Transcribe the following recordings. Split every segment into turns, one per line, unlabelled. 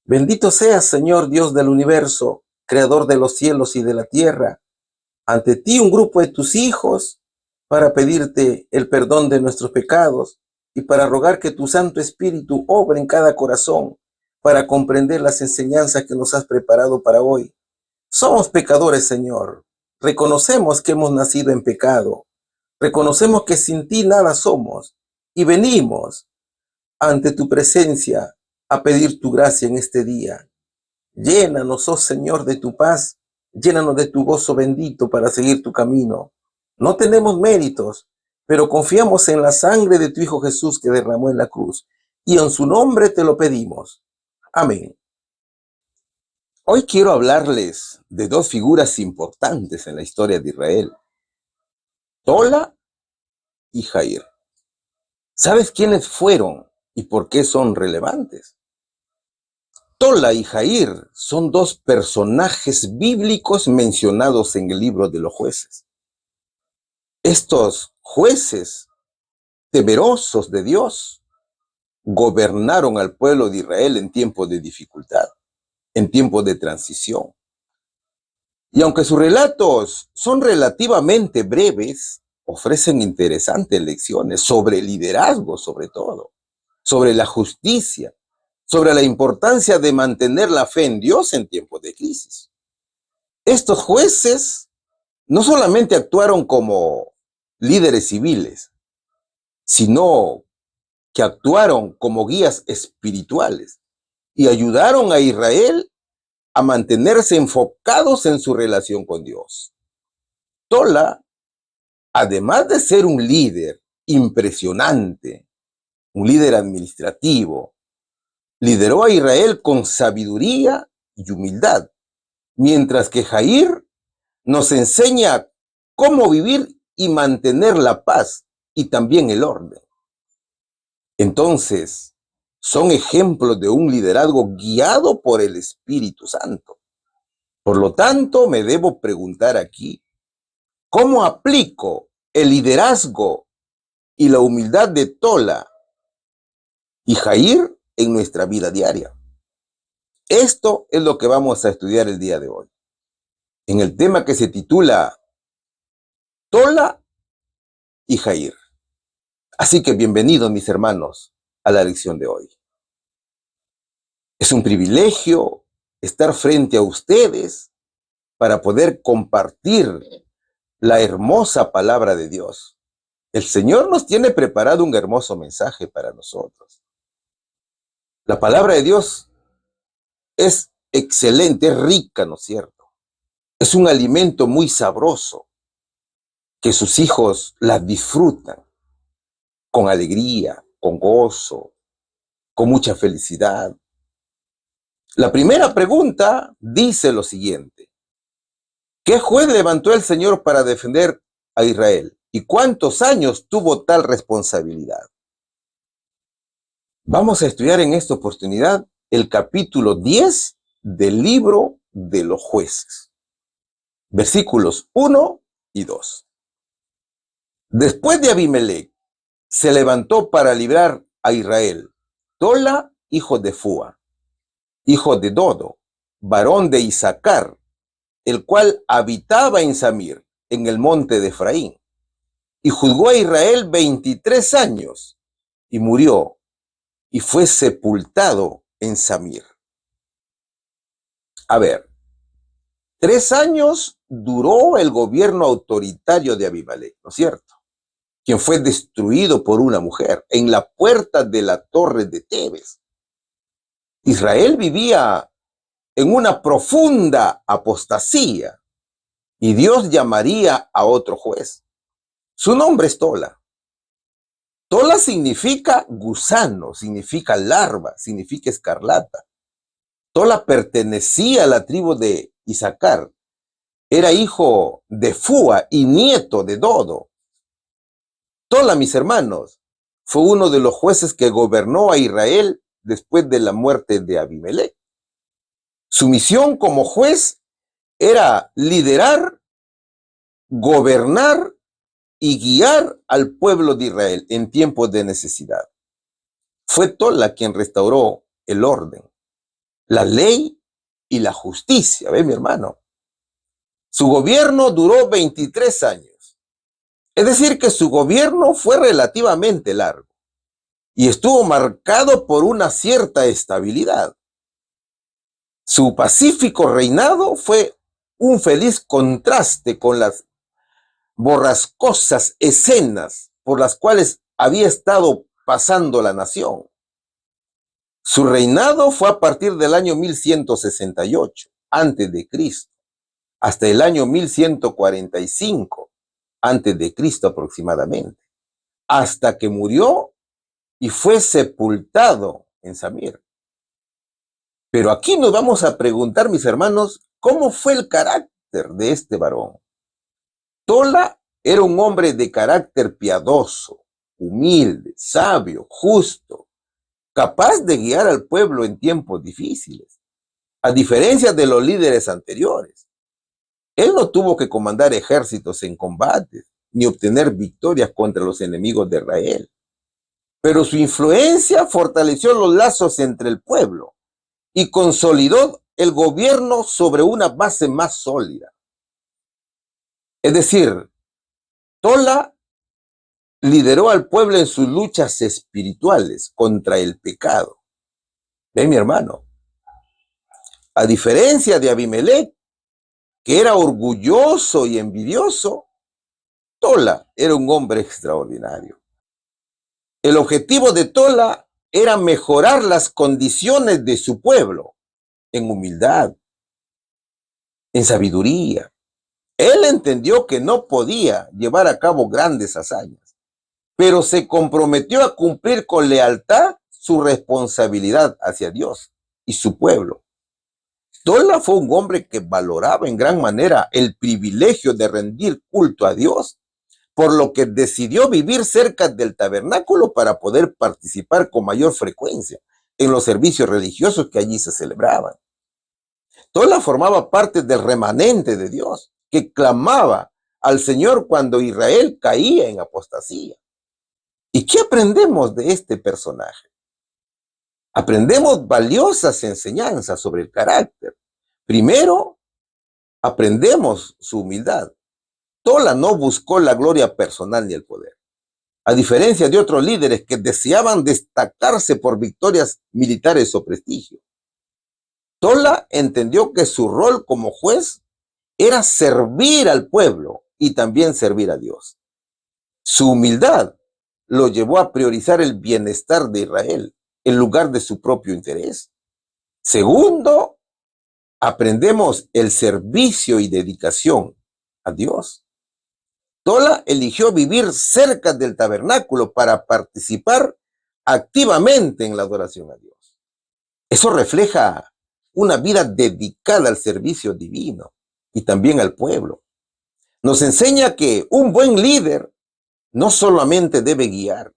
Bendito seas, Señor Dios del universo, creador de los cielos y de la tierra. Ante ti un grupo de tus hijos para pedirte el perdón de nuestros pecados y para rogar que tu Santo Espíritu obre en cada corazón para comprender las enseñanzas que nos has preparado para hoy. Somos pecadores, Señor. Reconocemos que hemos nacido en pecado. Reconocemos que sin ti nada somos y venimos ante tu presencia a pedir tu gracia en este día. Llénanos, oh Señor, de tu paz, llénanos de tu gozo bendito para seguir tu camino. No tenemos méritos, pero confiamos en la sangre de tu Hijo Jesús que derramó en la cruz, y en su nombre te lo pedimos. Amén. Hoy quiero hablarles de dos figuras importantes en la historia de Israel, Tola y Jair. ¿Sabes quiénes fueron y por qué son relevantes? Tola y Jair son dos personajes bíblicos mencionados en el libro de los jueces. Estos jueces, temerosos de Dios, gobernaron al pueblo de Israel en tiempos de dificultad, en tiempos de transición. Y aunque sus relatos son relativamente breves, ofrecen interesantes lecciones sobre liderazgo, sobre todo, sobre la justicia, sobre la importancia de mantener la fe en Dios en tiempos de crisis. Estos jueces no solamente actuaron como líderes civiles, sino que actuaron como guías espirituales y ayudaron a Israel a mantenerse enfocados en su relación con Dios. Tola, además de ser un líder impresionante, un líder administrativo, lideró a Israel con sabiduría y humildad, mientras que Jair nos enseña cómo vivir y mantener la paz y también el orden. Entonces, son ejemplos de un liderazgo guiado por el Espíritu Santo. Por lo tanto, me debo preguntar aquí, ¿cómo aplico el liderazgo y la humildad de Tola y Jair en nuestra vida diaria? Esto es lo que vamos a estudiar el día de hoy, en el tema que se titula Tola y Jair. Así que bienvenidos, mis hermanos, a la lección de hoy. Es un privilegio estar frente a ustedes para poder compartir la hermosa palabra de Dios. El Señor nos tiene preparado un hermoso mensaje para nosotros. La palabra de Dios es excelente, es rica, ¿no es cierto? Es un alimento muy sabroso que sus hijos la disfrutan con alegría, con gozo, con mucha felicidad. La primera pregunta dice lo siguiente: ¿qué juez levantó el Señor para defender a Israel? ¿Y cuántos años tuvo tal responsabilidad? Vamos a estudiar en esta oportunidad el capítulo 10 del libro de los jueces, versículos 1 y 2. Después de Abimelech, se levantó para librar a Israel Tola, hijo de Fua, hijo de Dodo, varón de Isaacar, el cual habitaba en Samir, en el monte de Efraín, y juzgó a Israel 23 años, y murió, y fue sepultado en Samir. A ver, 3 años duró el gobierno autoritario de Abimelech, ¿no es cierto? Quien fue destruido por una mujer en la puerta de la torre de Tebes. Israel vivía en una profunda apostasía y Dios llamaría a otro juez. Su nombre es Tola. Tola significa gusano, significa larva, significa escarlata. Tola pertenecía a la tribu de Isaacar. Era hijo de Fua y nieto de Dodo. Tola, mis hermanos, fue uno de los jueces que gobernó a Israel después de la muerte de Abimelech. Su misión como juez era liderar, gobernar y guiar al pueblo de Israel en tiempos de necesidad. Fue Tola quien restauró el orden. la ley y la justicia. ¿Ve, mi hermano? Su gobierno duró 23 años. Es decir, que su gobierno fue relativamente largo y estuvo marcado por una cierta estabilidad. Su pacífico reinado fue un feliz contraste con las borrascosas escenas por las cuales había estado pasando la nación. Su reinado fue a partir del año 1168 antes de Cristo hasta el año 1145 antes de Cristo aproximadamente, hasta que murió y fue sepultado en Samir. Pero aquí nos vamos a preguntar, mis hermanos, ¿cómo fue el carácter de este varón? Tola era un hombre de carácter piadoso, humilde, sabio, justo, capaz de guiar al pueblo en tiempos difíciles, a diferencia de los líderes anteriores. Él no tuvo que comandar ejércitos en combates, ni obtener victorias contra los enemigos de Israel. Pero su influencia fortaleció los lazos entre el pueblo y consolidó el gobierno sobre una base más sólida. Es decir, Tola lideró al pueblo en sus luchas espirituales contra el pecado. ¿Ve, mi hermano? A diferencia de Abimelech, que era orgulloso y envidioso, Tola era un hombre extraordinario. El objetivo de Tola era mejorar las condiciones de su pueblo en humildad, en sabiduría. Él entendió que no podía llevar a cabo grandes hazañas, pero se comprometió a cumplir con lealtad su responsabilidad hacia Dios y su pueblo. Tola fue un hombre que valoraba en gran manera el privilegio de rendir culto a Dios, por lo que decidió vivir cerca del tabernáculo para poder participar con mayor frecuencia en los servicios religiosos que allí se celebraban. Tola formaba parte del remanente de Dios, que clamaba al Señor cuando Israel caía en apostasía. ¿Y qué aprendemos de este personaje? Aprendemos valiosas enseñanzas sobre el carácter. Primero, aprendemos su humildad. Tola no buscó la gloria personal ni el poder. A diferencia de otros líderes que deseaban destacarse por victorias militares o prestigio. Tola entendió que su rol como juez era servir al pueblo y también servir a Dios. Su humildad lo llevó a priorizar el bienestar de Israel en lugar de su propio interés. Segundo, aprendemos el servicio y dedicación a Dios. Tola eligió vivir cerca del tabernáculo para participar activamente en la adoración a Dios. Eso refleja una vida dedicada al servicio divino y también al pueblo. Nos enseña que un buen líder no solamente debe guiar,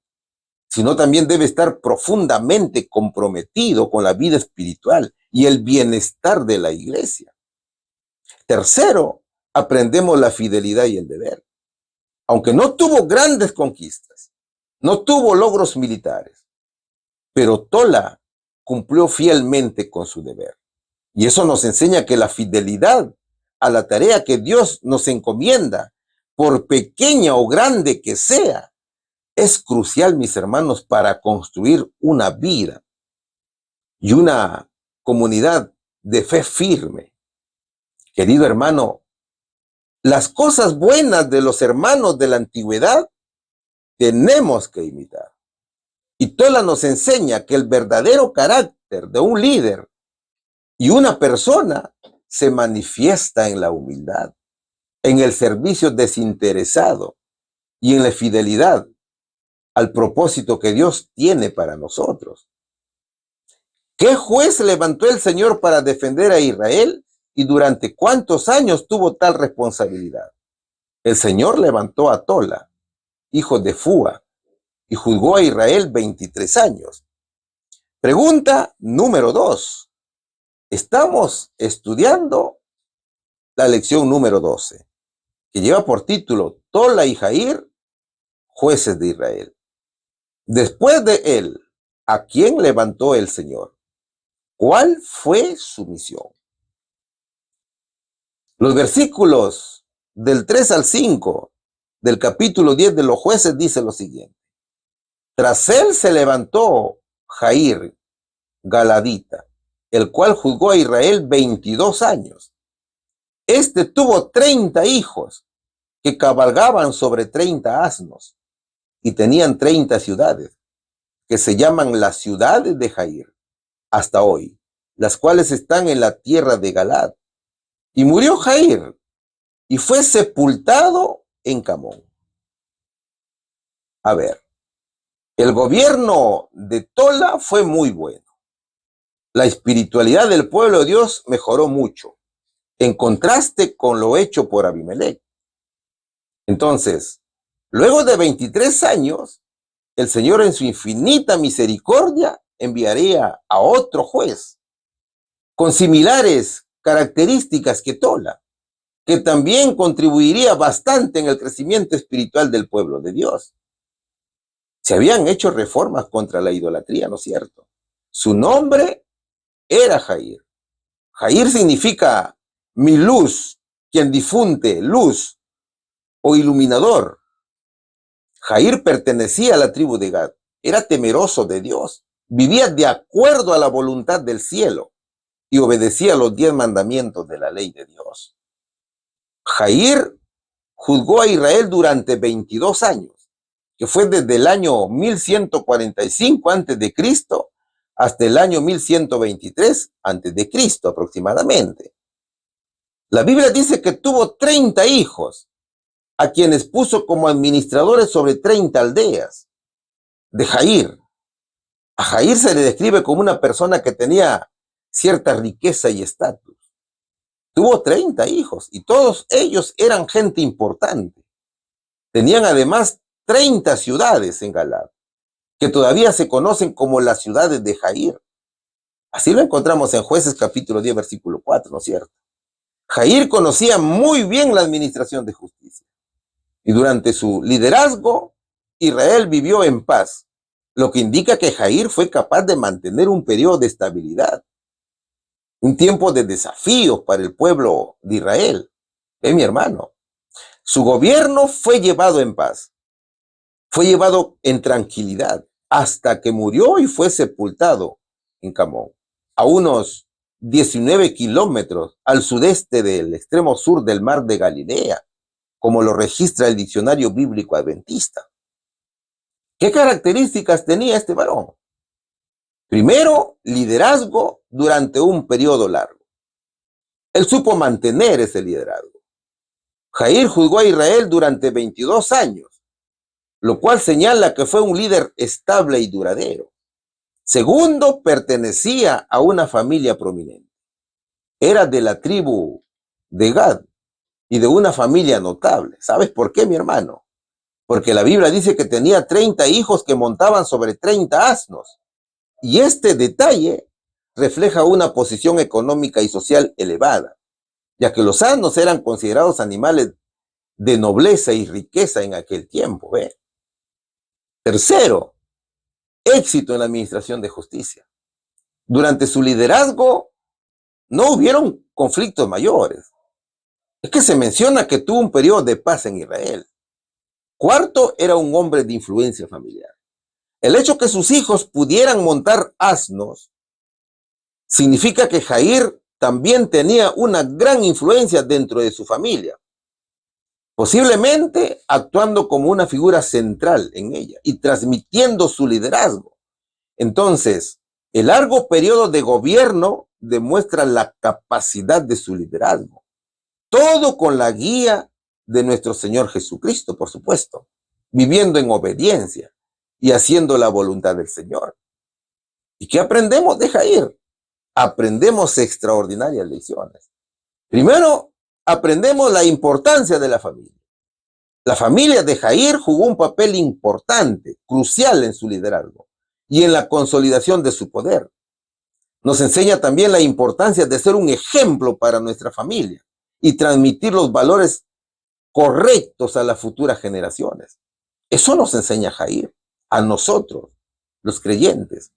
sino también debe estar profundamente comprometido con la vida espiritual y el bienestar de la iglesia. Tercero, aprendemos la fidelidad y el deber. Aunque no tuvo grandes conquistas, no tuvo logros militares, pero Tola cumplió fielmente con su deber. Y eso nos enseña que la fidelidad a la tarea que Dios nos encomienda, por pequeña o grande que sea, es crucial, mis hermanos, para construir una vida y una comunidad de fe firme. Querido hermano, las cosas buenas de los hermanos de la antigüedad tenemos que imitar. Y Tola nos enseña que el verdadero carácter de un líder y una persona se manifiesta en la humildad, en el servicio desinteresado y en la fidelidad al propósito que Dios tiene para nosotros. ¿Qué juez levantó el Señor para defender a Israel y durante cuántos años tuvo tal responsabilidad? El Señor levantó a Tola, hijo de Fúa, y juzgó a Israel 23 años. Pregunta número 2. Estamos estudiando la lección número 12, que lleva por título Tola y Jair, jueces de Israel. Después de él, ¿a quién levantó el Señor? ¿Cuál fue su misión? Los versículos del 3 al 5 del capítulo 10 de los Jueces dice lo siguiente. Tras él se levantó Jair, Galadita, el cual juzgó a Israel 22 años. Este tuvo 30 hijos que cabalgaban sobre 30 asnos y tenían 30 ciudades, que se llaman las ciudades de Jair, hasta hoy, las cuales están en la tierra de Galad. Y murió Jair y fue sepultado en Camón. A ver, el gobierno de Tola fue muy bueno. La espiritualidad del pueblo de Dios mejoró mucho, en contraste con lo hecho por Abimelech. Entonces, luego de 23 años, el Señor en su infinita misericordia enviaría a otro juez con similares características que Tola, que también contribuiría bastante en el crecimiento espiritual del pueblo de Dios. Se habían hecho reformas contra la idolatría, ¿no es cierto? Su nombre era Jair. Jair significa mi luz, quien difunde luz o iluminador. Jair pertenecía a la tribu de Gad, era temeroso de Dios, vivía de acuerdo a la voluntad del cielo y obedecía los 10 mandamientos de la ley de Dios. Jair juzgó a Israel durante 22 años, que fue desde el año 1145 a.C. hasta el año 1123 a.C. aproximadamente. La Biblia dice que tuvo 30 hijos, a quienes puso como administradores sobre 30 aldeas de Jair. A Jair se le describe como una persona que tenía cierta riqueza y estatus. Tuvo 30 hijos y todos ellos eran gente importante. Tenían además 30 ciudades en Galad, que todavía se conocen como las ciudades de Jair. Así lo encontramos en Jueces capítulo 10, versículo 4, ¿no es cierto? Jair conocía muy bien la administración de justicia. Y durante su liderazgo, Israel vivió en paz, lo que indica que Jair fue capaz de mantener un periodo de estabilidad, un tiempo de desafíos para el pueblo de Israel. Mi hermano, su gobierno fue llevado en paz, fue llevado en tranquilidad, hasta que murió y fue sepultado en Camón, a unos 19 kilómetros al sudeste del extremo sur del mar de Galilea, como lo registra el diccionario bíblico adventista. ¿Qué características tenía este varón? Primero, liderazgo durante un periodo largo. Él supo mantener ese liderazgo. Jair juzgó a Israel durante 22 años, lo cual señala que fue un líder estable y duradero. Segundo, pertenecía a una familia prominente. Era de la tribu de Gad y de una familia notable. ¿Sabes por qué, mi hermano? Porque la Biblia dice que tenía 30 hijos que montaban sobre 30 asnos. Y este detalle refleja una posición económica y social elevada, ya que los asnos eran considerados animales de nobleza y riqueza en aquel tiempo. ¿Ve? Tercero, éxito en la administración de justicia. Durante su liderazgo no hubieron conflictos mayores. Es que se menciona que tuvo un periodo de paz en Israel. Cuarto, era un hombre de influencia familiar. El hecho que sus hijos pudieran montar asnos significa que Jair también tenía una gran influencia dentro de su familia, posiblemente actuando como una figura central en ella y transmitiendo su liderazgo. Entonces, el largo periodo de gobierno demuestra la capacidad de su liderazgo. Todo con la guía de nuestro Señor Jesucristo, por supuesto, viviendo en obediencia y haciendo la voluntad del Señor. ¿Y qué aprendemos de Jair? Aprendemos extraordinarias lecciones. Primero, aprendemos la importancia de la familia. La familia de Jair jugó un papel importante, crucial en su liderazgo y en la consolidación de su poder. Nos enseña también la importancia de ser un ejemplo para nuestra familia y transmitir los valores correctos a las futuras generaciones. Eso nos enseña Jair, a nosotros, los creyentes.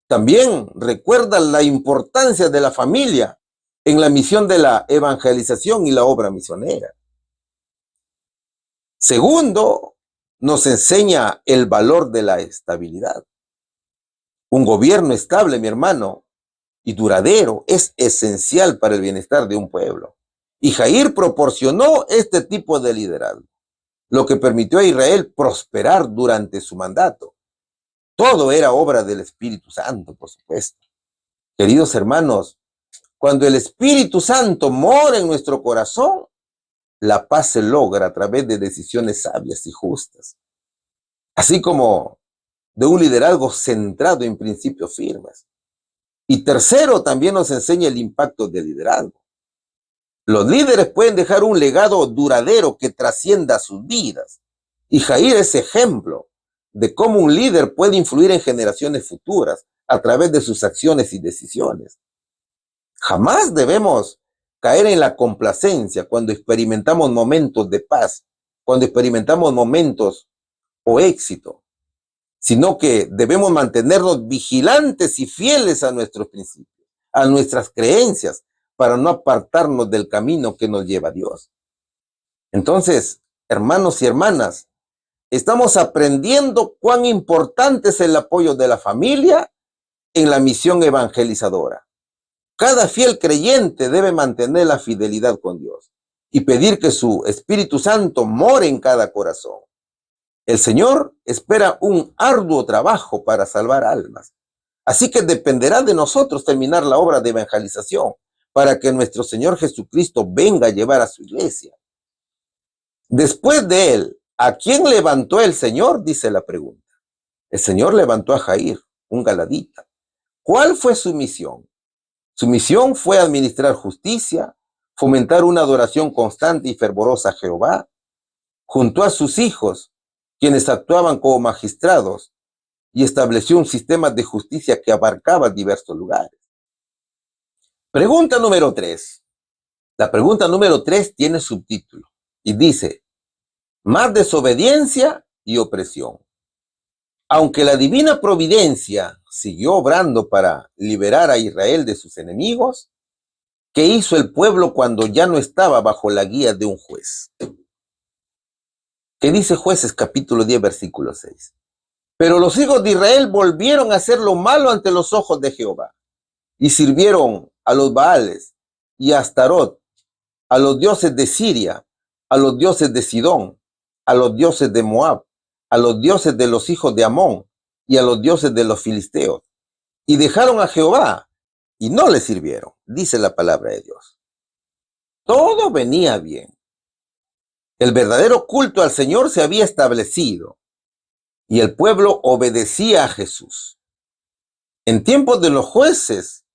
También recuerda la importancia de la familia en la misión de la evangelización y la obra misionera. Segundo, nos enseña el valor de la estabilidad. Un gobierno estable, mi hermano, y duradero es esencial para el bienestar de un pueblo. Y Jair proporcionó este tipo de liderazgo, lo que permitió a Israel prosperar durante su mandato. Todo era obra del Espíritu Santo, por supuesto. Queridos hermanos, cuando el Espíritu Santo mora en nuestro corazón, la paz se logra a través de decisiones sabias y justas, así como de un liderazgo centrado en principios firmes. Y tercero, también nos enseña el impacto del liderazgo. Los líderes pueden dejar un legado duradero que trascienda sus vidas. Y Jair es ejemplo de cómo un líder puede influir en generaciones futuras a través de sus acciones y decisiones. Jamás debemos caer en la complacencia cuando experimentamos momentos de paz, cuando experimentamos momentos o éxito, sino que debemos mantenernos vigilantes y fieles a nuestros principios, a nuestras creencias, para no apartarnos del camino que nos lleva a Dios. Entonces, hermanos y hermanas, estamos aprendiendo cuán importante es el apoyo de la familia en la misión evangelizadora. Cada fiel creyente debe mantener la fidelidad con Dios y pedir que su Espíritu Santo more en cada corazón. El Señor espera un arduo trabajo para salvar almas. Así que dependerá de nosotros terminar la obra de evangelización para que nuestro Señor Jesucristo venga a llevar a su iglesia. Después de él, ¿a quién levantó el Señor?, dice la pregunta. El Señor levantó a Jair, un galadita. ¿Cuál fue su misión? Su misión fue administrar justicia, fomentar una adoración constante y fervorosa a Jehová, junto a sus hijos, quienes actuaban como magistrados, y estableció un sistema de justicia que abarcaba diversos lugares. Pregunta número 3. La pregunta número 3 tiene subtítulo y dice: más desobediencia y opresión. Aunque la divina providencia siguió obrando para liberar a Israel de sus enemigos, ¿qué hizo el pueblo cuando ya no estaba bajo la guía de un juez? ¿Qué dice Jueces capítulo 10, versículo 6? Pero los hijos de Israel volvieron a hacer lo malo ante los ojos de Jehová y sirvieron a los Baales y a Astarot, a los dioses de Siria, a los dioses de Sidón, a los dioses de Moab, a los dioses de los hijos de Amón y a los dioses de los filisteos. Y dejaron a Jehová y no le sirvieron, dice la palabra de Dios. Todo venía bien. El verdadero culto al Señor se había establecido y el pueblo obedecía a Jesús. En tiempos de los jueces,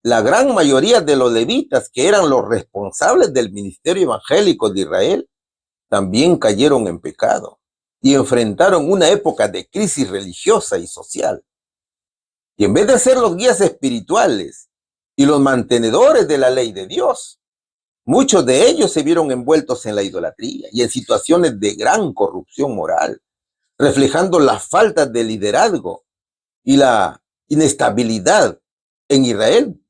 la gran mayoría de los levitas, que eran los responsables del ministerio evangélico de Israel, también cayeron en pecado y enfrentaron una época de crisis religiosa y social. Y en vez de ser los guías espirituales y los mantenedores de la ley de Dios, muchos de ellos se vieron envueltos en la idolatría y en situaciones de gran corrupción moral, reflejando la falta de liderazgo y la inestabilidad en Israel.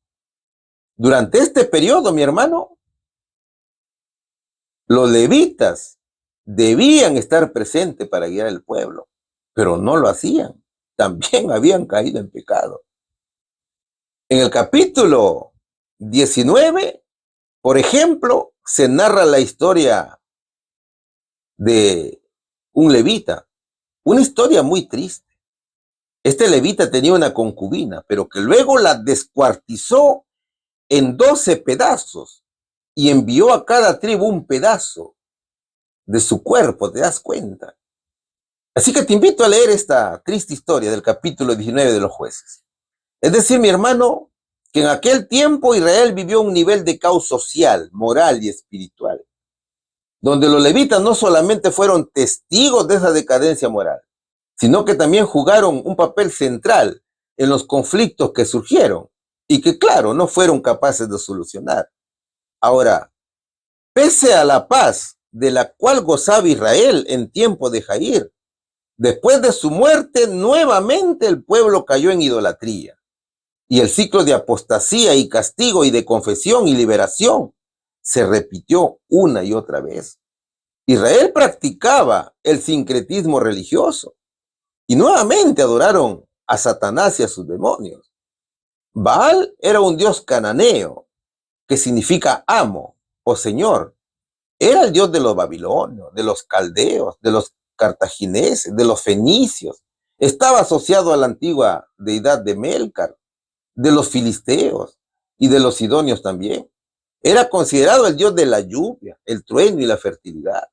Durante este periodo, mi hermano, los levitas debían estar presentes para guiar al pueblo, pero no lo hacían. También habían caído en pecado. En el capítulo 19, por ejemplo, se narra la historia de un levita, una historia muy triste. Este levita tenía una concubina, pero que luego la descuartizó en 12 pedazos y envió a cada tribu un pedazo de su cuerpo, ¿te das cuenta? Así que te invito a leer esta triste historia del capítulo 19 de los Jueces. Es decir, mi hermano, que en aquel tiempo Israel vivió un nivel de caos social, moral y espiritual, donde los levitas no solamente fueron testigos de esa decadencia moral, sino que también jugaron un papel central en los conflictos que surgieron y que, claro, no fueron capaces de solucionar. Ahora, pese a la paz de la cual gozaba Israel en tiempo de Jair, después de su muerte, nuevamente el pueblo cayó en idolatría Y el ciclo de apostasía y castigo y de confesión y liberación se repitió una y otra vez. Israel practicaba el sincretismo religioso y nuevamente adoraron a Satanás y a sus demonios. Baal era un dios cananeo, que significa amo o señor. Era el dios de los babilonios, de los caldeos, de los cartagineses, de los fenicios. Estaba asociado a la antigua deidad de Melcar, de los filisteos y de los sidonios también. Era considerado el dios de la lluvia, el trueno y la fertilidad.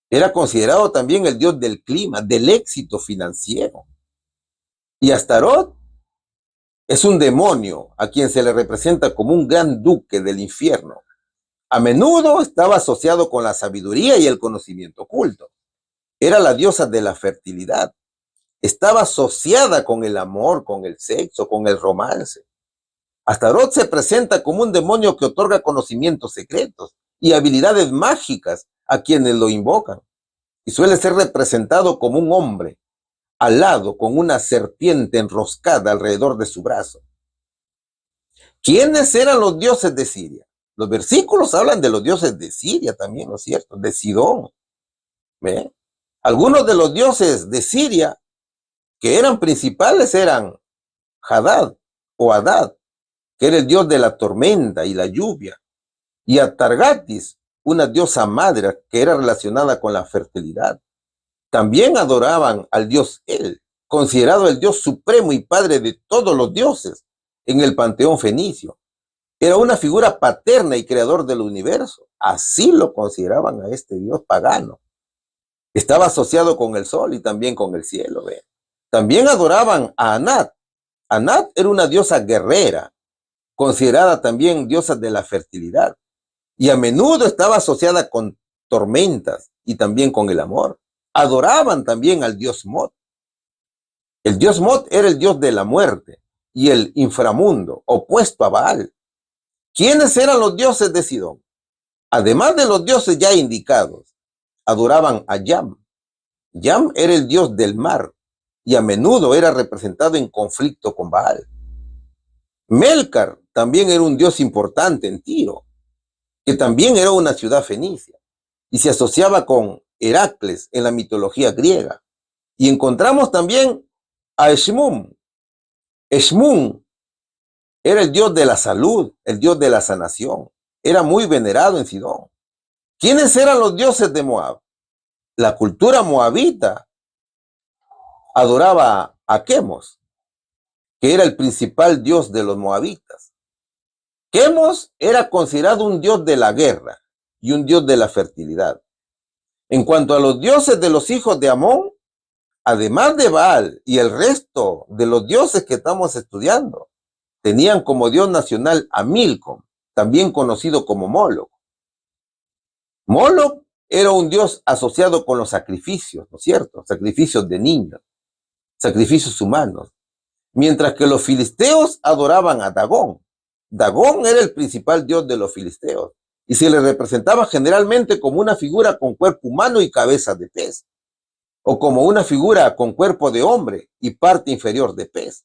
Era considerado también el dios del clima, del éxito financiero. Y Astarot es un demonio a quien se le representa como un gran duque del infierno. A menudo estaba asociado con la sabiduría y el conocimiento oculto. Era la diosa de la fertilidad. Estaba asociada con el amor, con el sexo, con el romance. Astarot se presenta como un demonio que otorga conocimientos secretos y habilidades mágicas a quienes lo invocan. Y suele ser representado como un hombre alado con una serpiente enroscada alrededor de su brazo. ¿Quiénes eran los dioses de Siria? Los versículos hablan de los dioses de Siria también, ¿no es cierto? De Sidón. ¿Ve? Algunos de los dioses de Siria que eran principales eran Hadad o Hadad, que era el dios de la tormenta y la lluvia, y Atargatis, una diosa madre que era relacionada con la fertilidad. También adoraban al dios El, considerado el dios supremo y padre de todos los dioses en el panteón fenicio. Era una figura paterna y creador del universo. Así lo consideraban a este dios pagano. Estaba asociado con el sol y también con el cielo. ¿Ve? También adoraban a Anat. Anat era una diosa guerrera, considerada también diosa de la fertilidad, y a menudo estaba asociada con tormentas y también con el amor. Adoraban también al dios Mot. El dios Mot era el dios de la muerte y el inframundo, opuesto a Baal. ¿Quiénes eran los dioses de Sidón? Además de los dioses ya indicados, adoraban a Yam. Yam era el dios del mar y a menudo era representado en conflicto con Baal. Melcar también era un dios importante en Tiro, que también era una ciudad fenicia, y se asociaba con Heracles en la mitología griega. Y encontramos también a Eshmun. Eshmun era el dios de la salud, el dios de la sanación. Era muy venerado en Sidón. ¿Quiénes eran los dioses de Moab? La cultura moabita adoraba a Quemos, que era el principal dios de los moabitas. Quemos era considerado un dios de la guerra y un dios de la fertilidad. En cuanto a los dioses de los hijos de Amón, además de Baal y el resto de los dioses que estamos estudiando, tenían como dios nacional a Milcom, también conocido como Moloch. Moloch era un dios asociado con los sacrificios, ¿no es cierto? Sacrificios de niños, sacrificios humanos. Mientras que los filisteos adoraban a Dagón. Dagón era el principal dios de los filisteos y se le representaba generalmente como una figura con cuerpo humano y cabeza de pez, o como una figura con cuerpo de hombre y parte inferior de pez.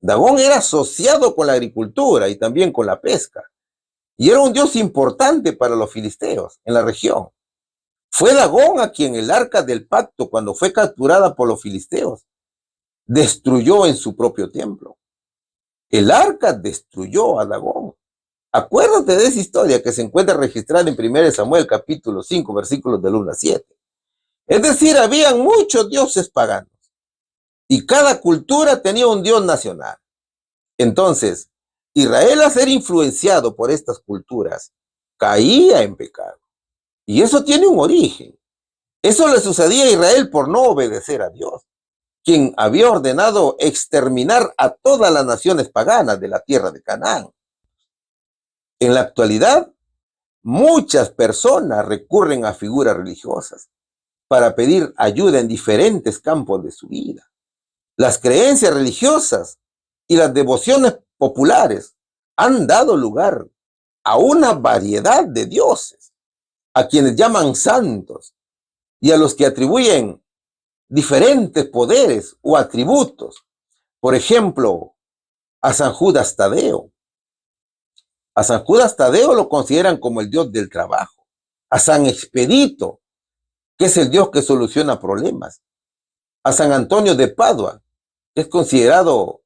Dagón era asociado con la agricultura y también con la pesca, y era un dios importante para los filisteos en la región. Fue Dagón a quien el arca del pacto, cuando fue capturada por los filisteos, destruyó en su propio templo. El arca destruyó a Dagón. Acuérdate de esa historia que se encuentra registrada en 1 Samuel capítulo 5, versículos del 1 al 7. Es decir, habían muchos dioses paganos y cada cultura tenía un dios nacional. Entonces, Israel, al ser influenciado por estas culturas, caía en pecado. Y eso tiene un origen. Eso le sucedía a Israel por no obedecer a Dios, quien había ordenado exterminar a todas las naciones paganas de la tierra de Canaán. En la actualidad, muchas personas recurren a figuras religiosas para pedir ayuda en diferentes campos de su vida. Las creencias religiosas y las devociones populares han dado lugar a una variedad de dioses, a quienes llaman santos y a los que atribuyen diferentes poderes o atributos. Por ejemplo, a San Judas Tadeo. A San Judas Tadeo lo consideran como el dios del trabajo. A San Expedito, que es el dios que soluciona problemas. A San Antonio de Padua, que es considerado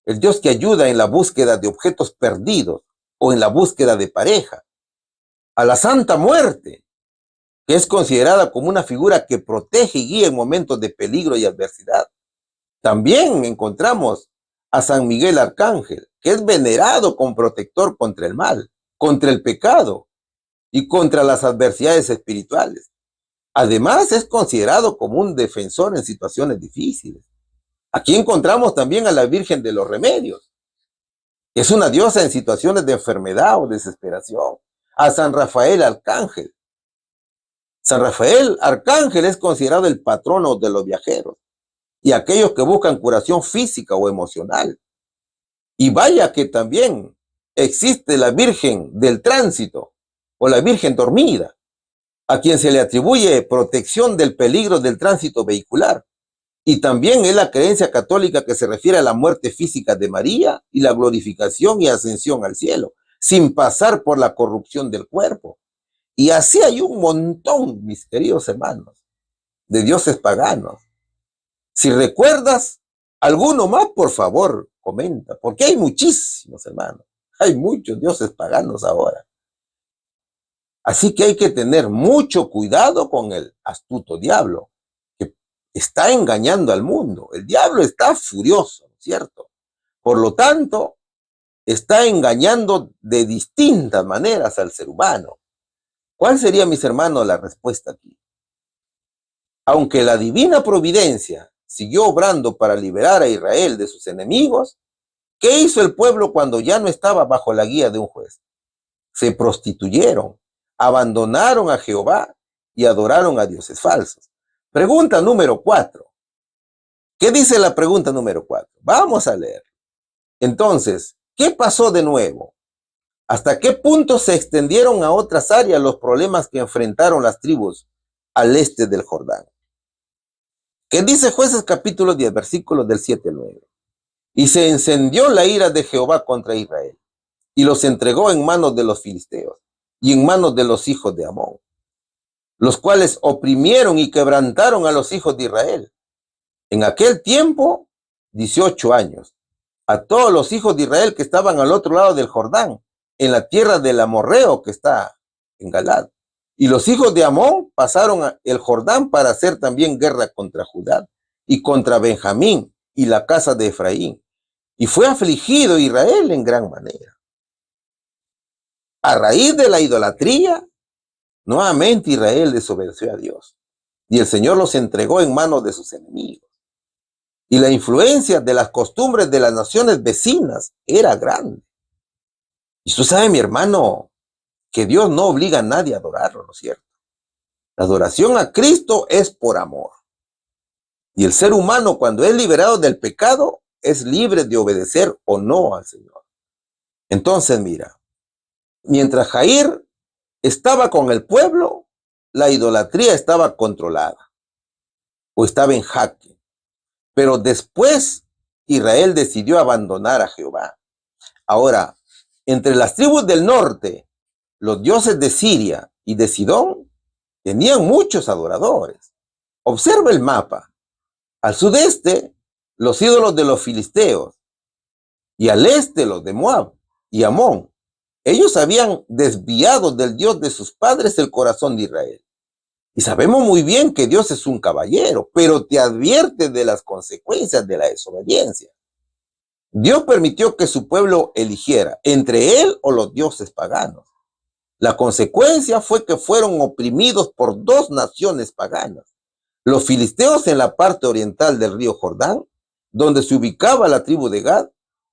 el dios que ayuda en la búsqueda de objetos perdidos o en la búsqueda de pareja. A la Santa Muerte, que es considerada como una figura que protege y guía en momentos de peligro y adversidad. También encontramos a San Miguel Arcángel, que es venerado como protector contra el mal, contra el pecado y contra las adversidades espirituales. Además, es considerado como un defensor en situaciones difíciles. Aquí encontramos también a la Virgen de los Remedios, que es una diosa en situaciones de enfermedad o desesperación. A San Rafael Arcángel. San Rafael Arcángel es considerado el patrono de los viajeros y aquellos que buscan curación física o emocional. Y vaya que también existe la Virgen del Tránsito o la Virgen Dormida, a quien se le atribuye protección del peligro del tránsito vehicular. Y también es la creencia católica que se refiere a la muerte física de María y la glorificación y ascensión al cielo, sin pasar por la corrupción del cuerpo. Y así hay un montón, mis queridos hermanos, de dioses paganos. Si recuerdas alguno más, por favor, comenta, porque hay muchísimos, hermanos. Hay muchos dioses paganos ahora. Así que hay que tener mucho cuidado con el astuto diablo, que está engañando al mundo. El diablo está furioso, ¿cierto? Por lo tanto, está engañando de distintas maneras al ser humano. ¿Cuál sería, mis hermanos, la respuesta aquí? Aunque la divina providencia siguió obrando para liberar a Israel de sus enemigos, ¿qué hizo el pueblo cuando ya no estaba bajo la guía de un juez? Se prostituyeron, abandonaron a Jehová y adoraron a dioses falsos. Pregunta número 4. ¿Qué dice la pregunta número 4? Vamos a leer. Entonces, ¿qué pasó de nuevo? ¿Hasta qué punto se extendieron a otras áreas los problemas que enfrentaron las tribus al este del Jordán? ¿Qué dice Jueces capítulo 10, versículos del 7 al 9? Y se encendió la ira de Jehová contra Israel, y los entregó en manos de los filisteos, y en manos de los hijos de Amón, los cuales oprimieron y quebrantaron a los hijos de Israel. En aquel tiempo, 18 años, a todos los hijos de Israel que estaban al otro lado del Jordán, en la tierra del amorreo que está en Galad. Y los hijos de Amón pasaron el Jordán para hacer también guerra contra Judá y contra Benjamín y la casa de Efraín. Y fue afligido Israel en gran manera. A raíz de la idolatría, nuevamente Israel desobedeció a Dios. Y el Señor los entregó en manos de sus enemigos. Y la influencia de las costumbres de las naciones vecinas era grande. Y tú sabes, mi hermano, que Dios no obliga a nadie a adorarlo, ¿no es cierto? La adoración a Cristo es por amor. Y el ser humano, cuando es liberado del pecado, es libre de obedecer o no al Señor. Entonces, mira, mientras Jair estaba con el pueblo, la idolatría estaba controlada o estaba en jaque. Pero después Israel decidió abandonar a Jehová. Ahora, entre las tribus del norte, los dioses de Siria y de Sidón tenían muchos adoradores. Observa el mapa. Al sudeste, los ídolos de los filisteos, y al este, los de Moab y Amón. Ellos habían desviado del Dios de sus padres el corazón de Israel. Y sabemos muy bien que Dios es un caballero, pero te advierte de las consecuencias de la desobediencia. Dios permitió que su pueblo eligiera entre él o los dioses paganos. La consecuencia fue que fueron oprimidos por dos naciones paganas. Los filisteos en la parte oriental del río Jordán, donde se ubicaba la tribu de Gad,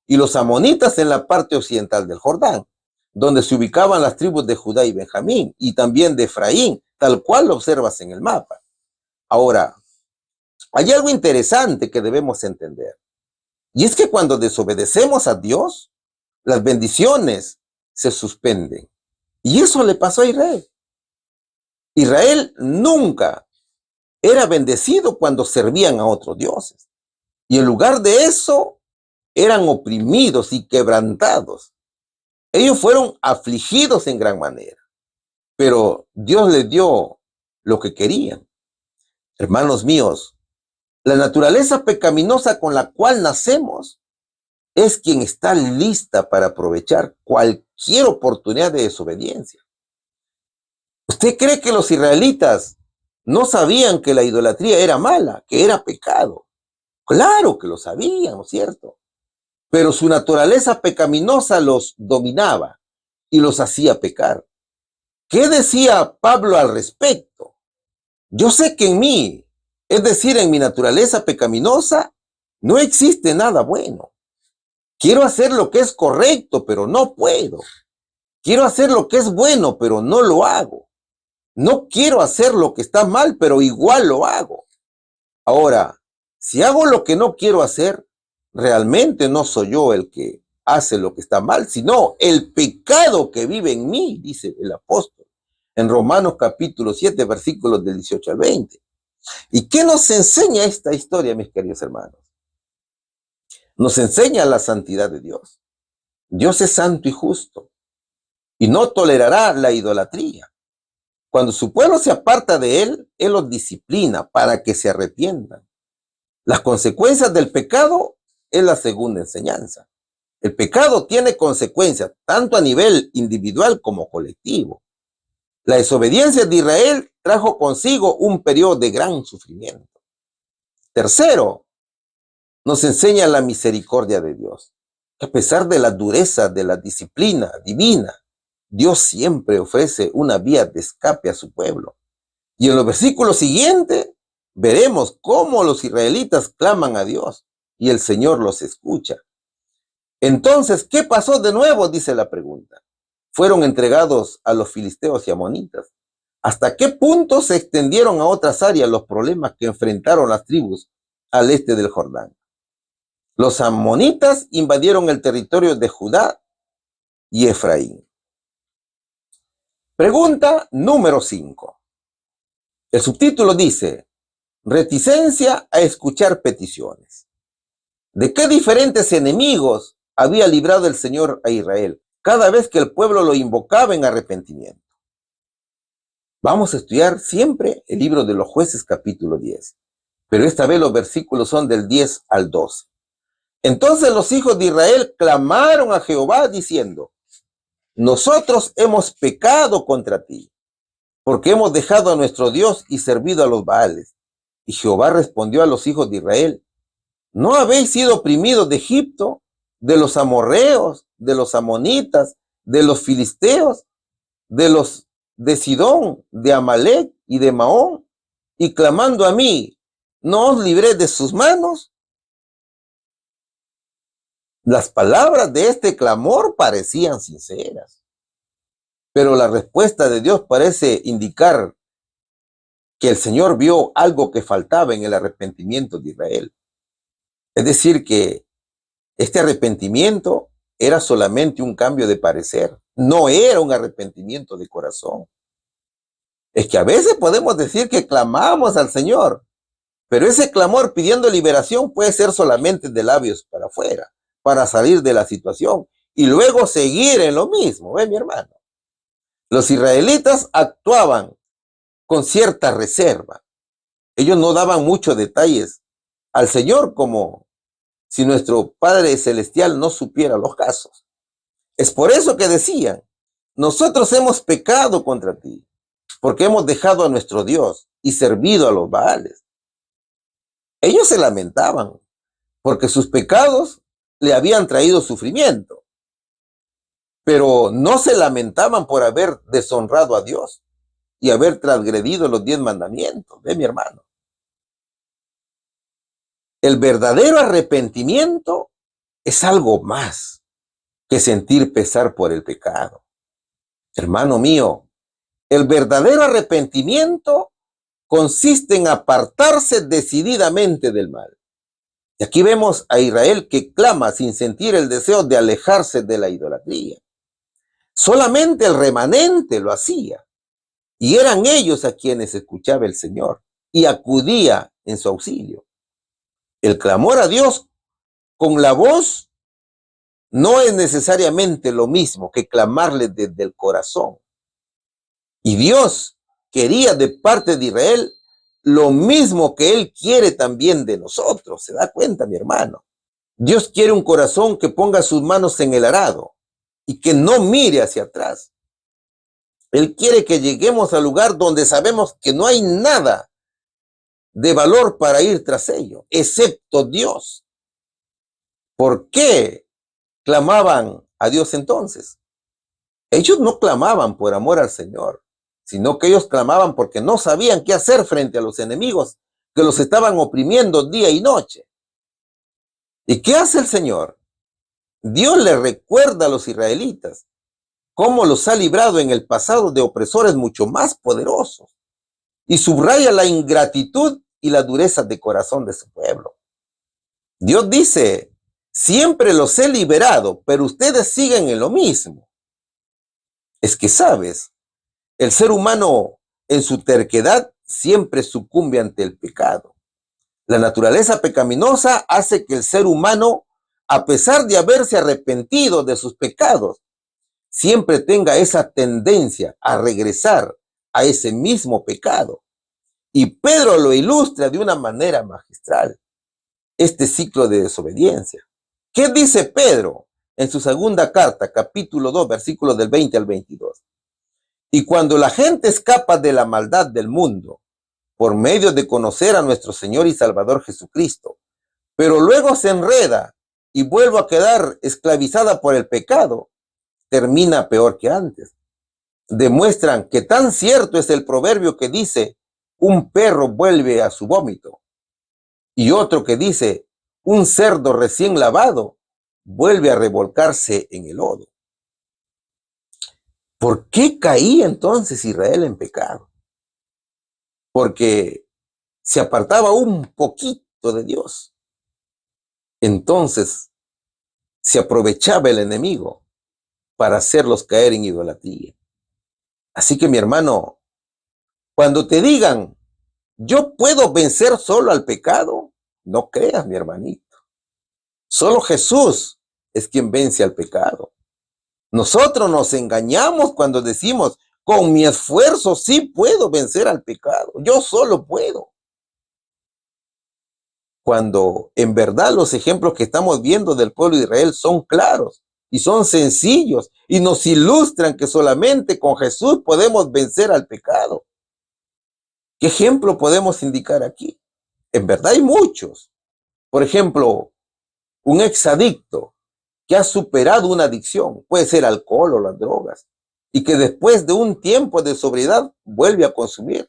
y los amonitas en la parte occidental del Jordán, donde se ubicaban las tribus de Judá y Benjamín, y también de Efraín, tal cual lo observas en el mapa. Ahora, hay algo interesante que debemos entender. Y es que cuando desobedecemos a Dios, las bendiciones se suspenden. Y eso le pasó a Israel. Israel nunca era bendecido cuando servían a otros dioses. Y en lugar de eso, eran oprimidos y quebrantados. Ellos fueron afligidos en gran manera, pero Dios les dio lo que querían. Hermanos míos, la naturaleza pecaminosa con la cual nacemos es quien está lista para aprovechar cualquier oportunidad de desobediencia. ¿Usted cree que los israelitas no sabían que la idolatría era mala, que era pecado? Claro que lo sabían, ¿no es cierto? Pero su naturaleza pecaminosa los dominaba y los hacía pecar. ¿Qué decía Pablo al respecto? Yo sé que en mí, es decir, en mi naturaleza pecaminosa, no existe nada bueno. Quiero hacer lo que es correcto, pero no puedo. Quiero hacer lo que es bueno, pero no lo hago. No quiero hacer lo que está mal, pero igual lo hago. Ahora, si hago lo que no quiero hacer, realmente no soy yo el que hace lo que está mal, sino el pecado que vive en mí, dice el apóstol, en Romanos capítulo 7, versículos del 18 al 20. ¿Y qué nos enseña esta historia, mis queridos hermanos? Nos enseña la santidad de Dios. Dios es santo y justo y no tolerará la idolatría. Cuando su pueblo se aparta de él, él los disciplina para que se arrepientan. Las consecuencias del pecado es la segunda enseñanza. El pecado tiene consecuencias tanto a nivel individual como colectivo. La desobediencia de Israel trajo consigo un periodo de gran sufrimiento. Tercero, nos enseña la misericordia de Dios. Que a pesar de la dureza de la disciplina divina, Dios siempre ofrece una vía de escape a su pueblo. Y en los versículos siguientes veremos cómo los israelitas claman a Dios y el Señor los escucha. Entonces, ¿qué pasó de nuevo? Dice la pregunta. Fueron entregados a los filisteos y amonitas. ¿Hasta qué punto se extendieron a otras áreas los problemas que enfrentaron las tribus al este del Jordán? Los amonitas invadieron el territorio de Judá y Efraín. Pregunta número 5. El subtítulo dice, reticencia a escuchar peticiones. ¿De qué diferentes enemigos había librado el Señor a Israel cada vez que el pueblo lo invocaba en arrepentimiento? Vamos a estudiar siempre el libro de los Jueces capítulo 10, pero esta vez los versículos son del 10 al 12. Entonces los hijos de Israel clamaron a Jehová diciendo, nosotros hemos pecado contra ti, porque hemos dejado a nuestro Dios y servido a los Baales. Y Jehová respondió a los hijos de Israel, ¿no habéis sido oprimidos de Egipto, de los amorreos, de los amonitas, de los filisteos, de los de Sidón, de Amalec y de Maón? Y clamando a mí, ¿no os libré de sus manos? Las palabras de este clamor parecían sinceras, pero la respuesta de Dios parece indicar que el Señor vio algo que faltaba en el arrepentimiento de Israel. Es decir, que este arrepentimiento era solamente un cambio de parecer, no era un arrepentimiento de corazón. Es que a veces podemos decir que clamamos al Señor, pero ese clamor pidiendo liberación puede ser solamente de labios para afuera, para salir de la situación y luego seguir en lo mismo. ¿Ve, mi hermano? Los israelitas actuaban con cierta reserva. Ellos no daban muchos detalles al Señor, como si nuestro Padre Celestial no supiera los casos. Es por eso que decían, nosotros hemos pecado contra ti, porque hemos dejado a nuestro Dios y servido a los Baales. Ellos se lamentaban, porque sus pecados le habían traído sufrimiento, pero no se lamentaban por haber deshonrado a Dios y haber transgredido los 10 mandamientos. ¿Ve, mi hermano? El verdadero arrepentimiento es algo más que sentir pesar por el pecado. Hermano mío, el verdadero arrepentimiento consiste en apartarse decididamente del mal. Y aquí vemos a Israel que clama sin sentir el deseo de alejarse de la idolatría. Solamente el remanente lo hacía. Y eran ellos a quienes escuchaba el Señor y acudía en su auxilio. El clamor a Dios con la voz no es necesariamente lo mismo que clamarle desde el corazón. Y Dios quería de parte de Israel lo mismo que Él quiere también de nosotros. ¿Se da cuenta, mi hermano? Dios quiere un corazón que ponga sus manos en el arado y que no mire hacia atrás. Él quiere que lleguemos al lugar donde sabemos que no hay nada de valor para ir tras ello, excepto Dios. ¿Por qué clamaban a Dios entonces? Ellos no clamaban por amor al Señor, sino que ellos clamaban porque no sabían qué hacer frente a los enemigos que los estaban oprimiendo día y noche. ¿Y qué hace el Señor? Dios le recuerda a los israelitas cómo los ha librado en el pasado de opresores mucho más poderosos y subraya la ingratitud y la dureza de corazón de su pueblo. Dios dice, siempre los he liberado, pero ustedes siguen en lo mismo. Es que sabes, el ser humano en su terquedad siempre sucumbe ante el pecado. La naturaleza pecaminosa hace que el ser humano, a pesar de haberse arrepentido de sus pecados, siempre tenga esa tendencia a regresar a ese mismo pecado. Y Pedro lo ilustra de una manera magistral, este ciclo de desobediencia. ¿Qué dice Pedro en su segunda carta, capítulo 2, versículos del 20 al 22? Y cuando la gente escapa de la maldad del mundo, por medio de conocer a nuestro Señor y Salvador Jesucristo, pero luego se enreda y vuelve a quedar esclavizada por el pecado, termina peor que antes. Demuestran que tan cierto es el proverbio que dice, un perro vuelve a su vómito, y otro que dice, un cerdo recién lavado vuelve a revolcarse en el lodo. ¿Por qué caía entonces Israel en pecado? Porque se apartaba un poquito de Dios. Entonces se aprovechaba el enemigo para hacerlos caer en idolatría. Así que mi hermano, cuando te digan, yo puedo vencer solo al pecado, no creas, mi hermanito. Solo Jesús es quien vence al pecado. Nosotros nos engañamos cuando decimos, con mi esfuerzo sí puedo vencer al pecado. Yo solo puedo. Cuando en verdad los ejemplos que estamos viendo del pueblo de Israel son claros y son sencillos y nos ilustran que solamente con Jesús podemos vencer al pecado. ¿Qué ejemplo podemos indicar aquí? En verdad hay muchos. Por ejemplo, un exadicto que ha superado una adicción, puede ser alcohol o las drogas, y que después de un tiempo de sobriedad vuelve a consumir.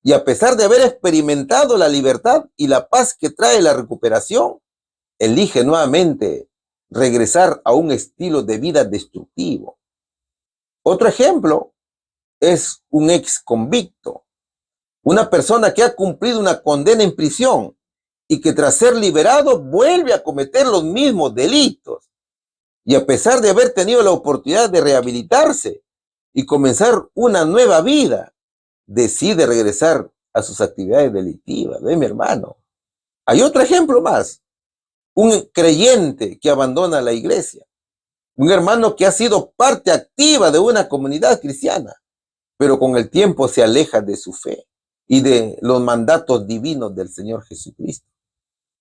Y a pesar de haber experimentado la libertad y la paz que trae la recuperación, elige nuevamente regresar a un estilo de vida destructivo. Otro ejemplo es un ex convicto, una persona que ha cumplido una condena en prisión y que tras ser liberado vuelve a cometer los mismos delitos. Y a pesar de haber tenido la oportunidad de rehabilitarse y comenzar una nueva vida, decide regresar a sus actividades delictivas. ¿Ve, mi hermano? Hay otro ejemplo más. Un creyente que abandona la iglesia. Un hermano que ha sido parte activa de una comunidad cristiana, pero con el tiempo se aleja de su fe y de los mandatos divinos del Señor Jesucristo.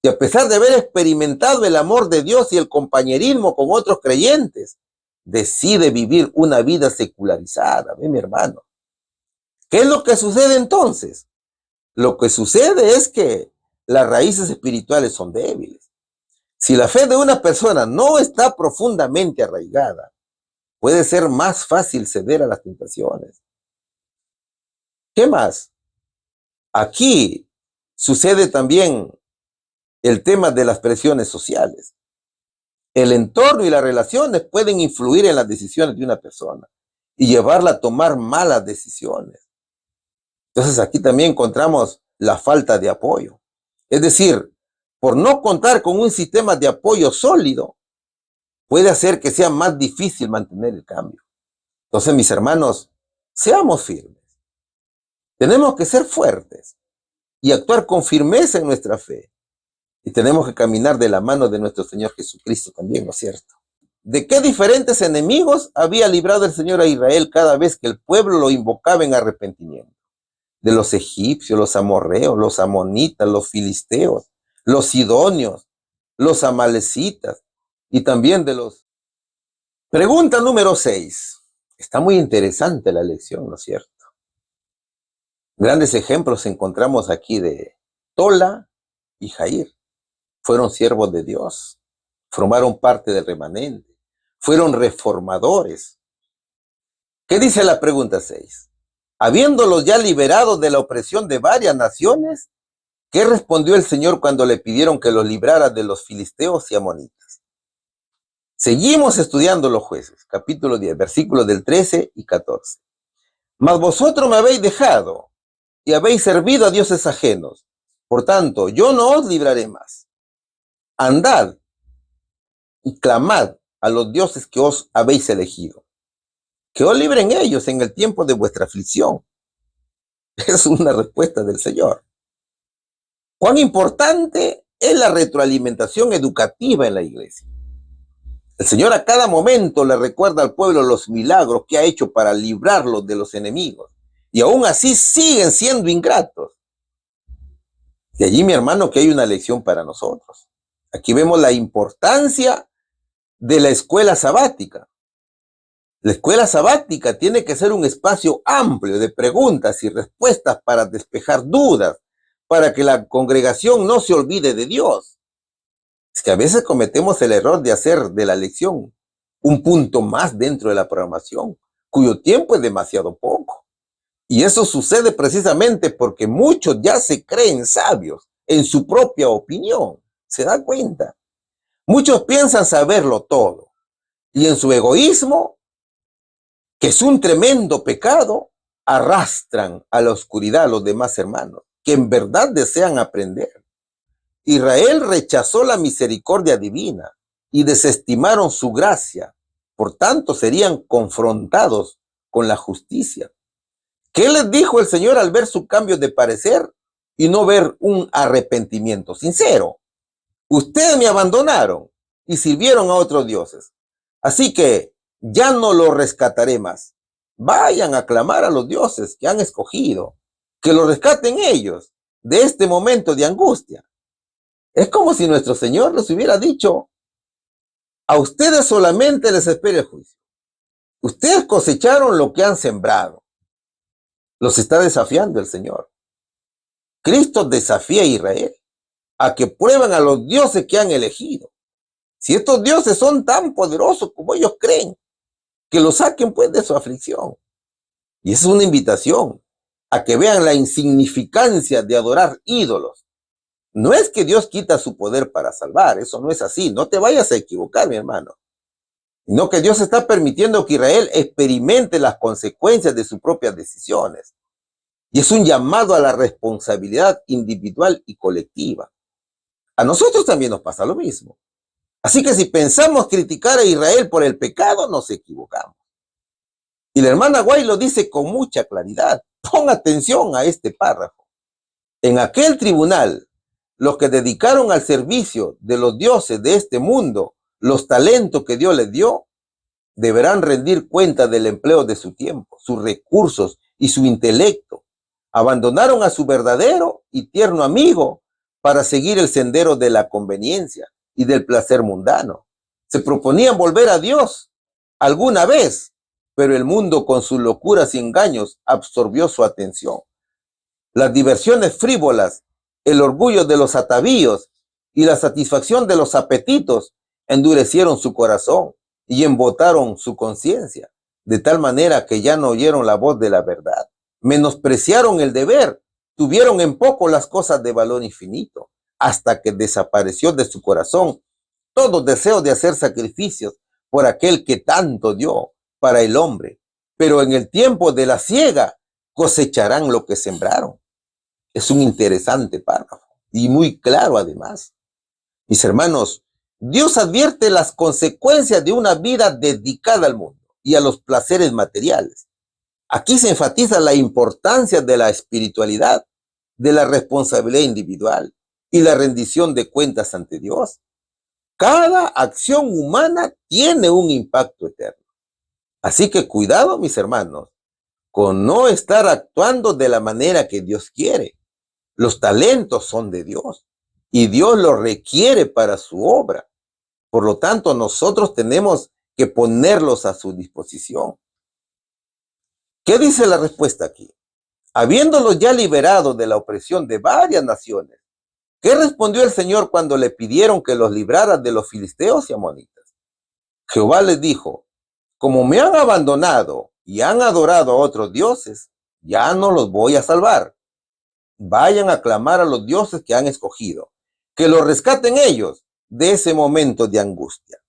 Y a pesar de haber experimentado el amor de Dios y el compañerismo con otros creyentes, decide vivir una vida secularizada. ¿Ve, mi hermano? ¿Qué es lo que sucede entonces? Lo que sucede es que las raíces espirituales son débiles. Si la fe de una persona no está profundamente arraigada, puede ser más fácil ceder a las tentaciones. ¿Qué más? Aquí sucede también el tema de las presiones sociales. El entorno y las relaciones pueden influir en las decisiones de una persona y llevarla a tomar malas decisiones. Entonces aquí también encontramos la falta de apoyo. Es decir, por no contar con un sistema de apoyo sólido, puede hacer que sea más difícil mantener el cambio. Entonces, mis hermanos, seamos firmes. Tenemos que ser fuertes y actuar con firmeza en nuestra fe. Y tenemos que caminar de la mano de nuestro Señor Jesucristo también, ¿no es cierto? ¿De qué diferentes enemigos había librado el Señor a Israel cada vez que el pueblo lo invocaba en arrepentimiento? De los egipcios, los amorreos, los amonitas, los filisteos, los sidonios, los amalecitas y también de los... Pregunta número 6. Está muy interesante la lección, ¿no es cierto? Grandes ejemplos encontramos aquí de Tola y Jair. Fueron siervos de Dios, formaron parte del remanente, fueron reformadores. ¿Qué dice la pregunta 6? Habiéndolos ya liberados de la opresión de varias naciones, ¿qué respondió el Señor cuando le pidieron que los librara de los filisteos y amonitas? Seguimos estudiando los Jueces, capítulo 10, versículos del 13 y 14. Mas vosotros me habéis dejado y habéis servido a dioses ajenos. Por tanto, yo no os libraré más. Andad y clamad a los dioses que os habéis elegido, que os libren ellos en el tiempo de vuestra aflicción. Es una respuesta del Señor. ¿Cuán importante es la retroalimentación educativa en la iglesia? El Señor a cada momento le recuerda al pueblo los milagros que ha hecho para librarlos de los enemigos. Y aún así siguen siendo ingratos. De allí, mi hermano, que hay una lección para nosotros. Aquí vemos la importancia de la escuela sabática. La escuela sabática tiene que ser un espacio amplio de preguntas y respuestas para despejar dudas, para que la congregación no se olvide de Dios. Es que a veces cometemos el error de hacer de la lección un punto más dentro de la programación, cuyo tiempo es demasiado poco. Y eso sucede precisamente porque muchos ya se creen sabios en su propia opinión. ¿Se da cuenta? Muchos piensan saberlo todo. Y en su egoísmo, que es un tremendo pecado, arrastran a la oscuridad a los demás hermanos, que en verdad desean aprender. Israel rechazó la misericordia divina y desestimaron su gracia. Por tanto, serían confrontados con la justicia. ¿Qué les dijo el Señor al ver su cambio de parecer y no ver un arrepentimiento sincero? Ustedes me abandonaron y sirvieron a otros dioses. Así que ya no los rescataré más. Vayan a clamar a los dioses que han escogido, que los rescaten ellos de este momento de angustia. Es como si nuestro Señor les hubiera dicho: a ustedes solamente les espera el juicio. Ustedes cosecharon lo que han sembrado. Los está desafiando el Señor. Cristo desafía a Israel a que prueben a los dioses que han elegido. Si estos dioses son tan poderosos como ellos creen, que los saquen pues de su aflicción. Y esa es una invitación a que vean la insignificancia de adorar ídolos. No es que Dios quita su poder para salvar, eso no es así, no te vayas a equivocar, mi hermano. Sino que Dios está permitiendo que Israel experimente las consecuencias de sus propias decisiones. Y es un llamado a la responsabilidad individual y colectiva. A nosotros también nos pasa lo mismo. Así que si pensamos criticar a Israel por el pecado, nos equivocamos. Y la hermana White lo dice con mucha claridad. Pon atención a este párrafo. En aquel tribunal, los que dedicaron al servicio de los dioses de este mundo los talentos que Dios les dio, deberán rendir cuenta del empleo de su tiempo, sus recursos y su intelecto. Abandonaron a su verdadero y tierno amigo para seguir el sendero de la conveniencia y del placer mundano. Se proponían volver a Dios alguna vez, pero el mundo con sus locuras y engaños absorbió su atención. Las diversiones frívolas, el orgullo de los atavíos y la satisfacción de los apetitos endurecieron su corazón y embotaron su conciencia, de tal manera que ya no oyeron la voz de la verdad. Menospreciaron el deber, tuvieron en poco las cosas de valor infinito, hasta que desapareció de su corazón todo deseo de hacer sacrificios por aquel que tanto dio para el hombre. Pero en el tiempo de la siega cosecharán lo que sembraron. Es un interesante párrafo y muy claro además. Mis hermanos, Dios advierte las consecuencias de una vida dedicada al mundo y a los placeres materiales. Aquí se enfatiza la importancia de la espiritualidad, de la responsabilidad individual y la rendición de cuentas ante Dios. Cada acción humana tiene un impacto eterno. Así que cuidado, mis hermanos, con no estar actuando de la manera que Dios quiere. Los talentos son de Dios y Dios los requiere para su obra. Por lo tanto, nosotros tenemos que ponerlos a su disposición. ¿Qué dice la respuesta aquí? Habiéndolos ya liberado de la opresión de varias naciones, ¿qué respondió el Señor cuando le pidieron que los librara de los filisteos y amonitas? Jehová les dijo, como me han abandonado y han adorado a otros dioses, ya no los voy a salvar. Vayan a clamar a los dioses que han escogido, que los rescaten ellos de ese momento de angustia.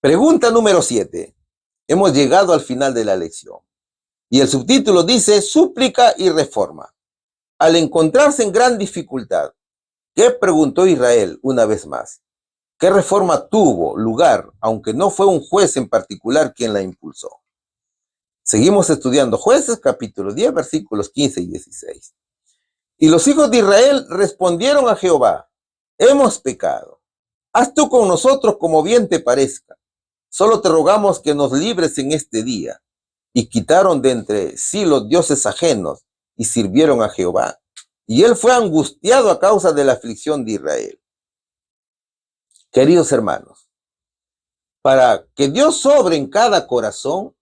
Pregunta número 7. Hemos llegado al final de la lección. Y el subtítulo dice, súplica y reforma. Al encontrarse en gran dificultad, ¿qué preguntó Israel una vez más? ¿Qué reforma tuvo lugar, aunque no fue un juez en particular quien la impulsó? Seguimos estudiando Jueces, capítulo 10, versículos 15 y 16. Y los hijos de Israel respondieron a Jehová, hemos pecado. Haz tú con nosotros como bien te parezca. Solo te rogamos que nos libres en este día. Y quitaron de entre sí los dioses ajenos y sirvieron a Jehová. Y él fue angustiado a causa de la aflicción de Israel. Queridos hermanos, para que Dios sobre en cada corazón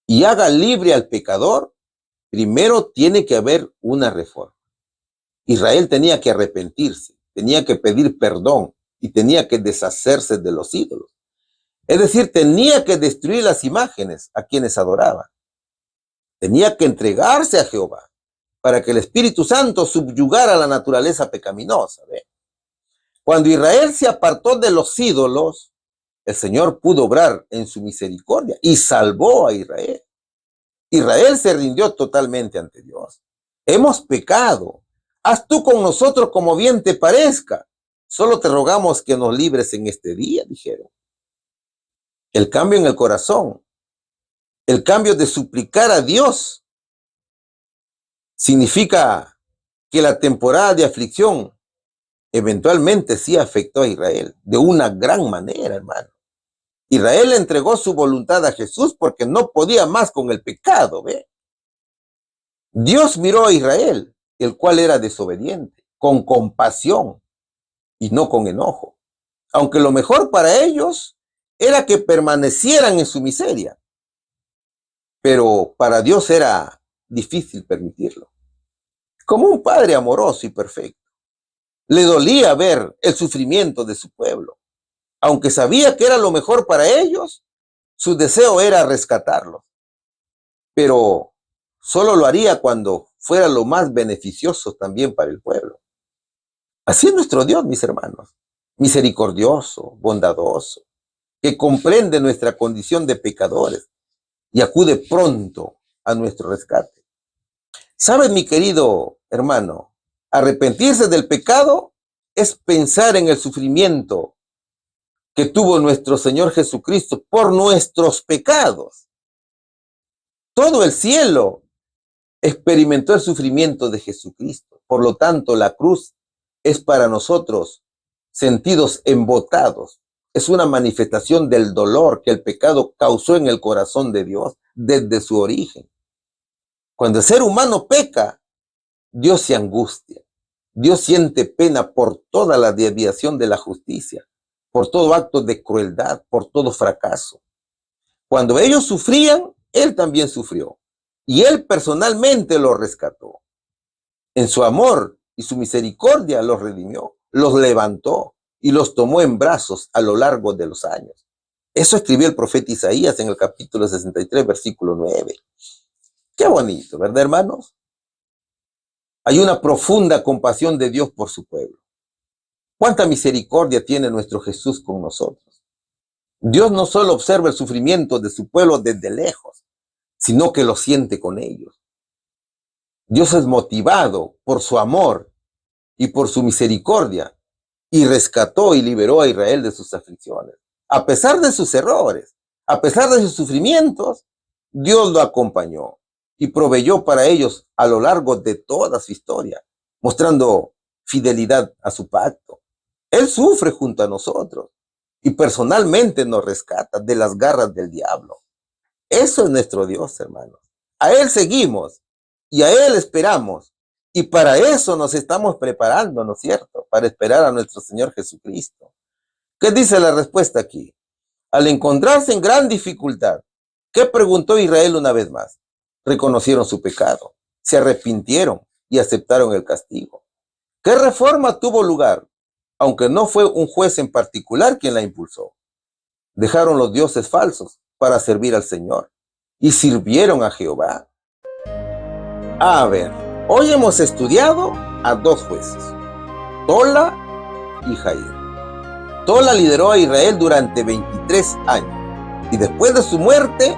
y haga libre al pecador, primero tiene que haber una reforma. Israel tenía que arrepentirse, tenía que pedir perdón y tenía que deshacerse de los ídolos. Es decir, tenía que destruir las imágenes a quienes adoraban. Tenía que entregarse a Jehová para que el Espíritu Santo subyugara la naturaleza pecaminosa. ¿Ve? Cuando Israel se apartó de los ídolos, el Señor pudo obrar en su misericordia y salvó a Israel. Israel se rindió totalmente ante Dios. Hemos pecado. Haz tú con nosotros como bien te parezca. Solo te rogamos que nos libres en este día, dijeron. El cambio en el corazón, el cambio de suplicar a Dios, significa que la temporada de aflicción eventualmente sí afectó a Israel de una gran manera, hermano. Israel entregó su voluntad a Jesús porque no podía más con el pecado, ¿ve? Dios miró a Israel, el cual era desobediente, con compasión y no con enojo. Aunque lo mejor para ellos era que permanecieran en su miseria. Pero para Dios era difícil permitirlo. Como un padre amoroso y perfecto, le dolía ver el sufrimiento de su pueblo. Aunque sabía que era lo mejor para ellos, su deseo era rescatarlos. Pero solo lo haría cuando fuera lo más beneficioso también para el pueblo. Así es nuestro Dios, mis hermanos, misericordioso, bondadoso, que comprende nuestra condición de pecadores y acude pronto a nuestro rescate. ¿Sabes, mi querido hermano? Arrepentirse del pecado es pensar en el sufrimiento que tuvo nuestro Señor Jesucristo por nuestros pecados. Todo el cielo experimentó el sufrimiento de Jesucristo. Por lo tanto, la cruz es para nosotros sentidos embotados. Es una manifestación del dolor que el pecado causó en el corazón de Dios desde su origen. Cuando el ser humano peca, Dios se angustia. Dios siente pena por toda la desviación de la justicia, por todo acto de crueldad, por todo fracaso. Cuando ellos sufrían, Él también sufrió. Y Él personalmente los rescató. En su amor y su misericordia los redimió, los levantó y los tomó en brazos a lo largo de los años. Eso escribió el profeta Isaías en el capítulo 63, versículo 9. Qué bonito, ¿verdad, hermanos? Hay una profunda compasión de Dios por su pueblo. ¿Cuánta misericordia tiene nuestro Jesús con nosotros? Dios no solo observa el sufrimiento de su pueblo desde lejos, sino que lo siente con ellos. Dios es motivado por su amor y por su misericordia y rescató y liberó a Israel de sus aflicciones. A pesar de sus errores, a pesar de sus sufrimientos, Dios lo acompañó y proveyó para ellos a lo largo de toda su historia, mostrando fidelidad a su pacto. Él sufre junto a nosotros y personalmente nos rescata de las garras del diablo. Eso es nuestro Dios, hermanos. A Él seguimos y a Él esperamos. Y para eso nos estamos preparando, ¿no es cierto? Para esperar a nuestro Señor Jesucristo. ¿Qué dice la respuesta aquí? Al encontrarse en gran dificultad, ¿qué preguntó Israel una vez más? Reconocieron su pecado, se arrepintieron y aceptaron el castigo. ¿Qué reforma tuvo lugar? Aunque no fue un juez en particular quien la impulsó. Dejaron los dioses falsos para servir al Señor y sirvieron a Jehová. A ver, hoy hemos estudiado a dos jueces, Tola y Jair. Tola lideró a Israel durante 23 años y después de su muerte,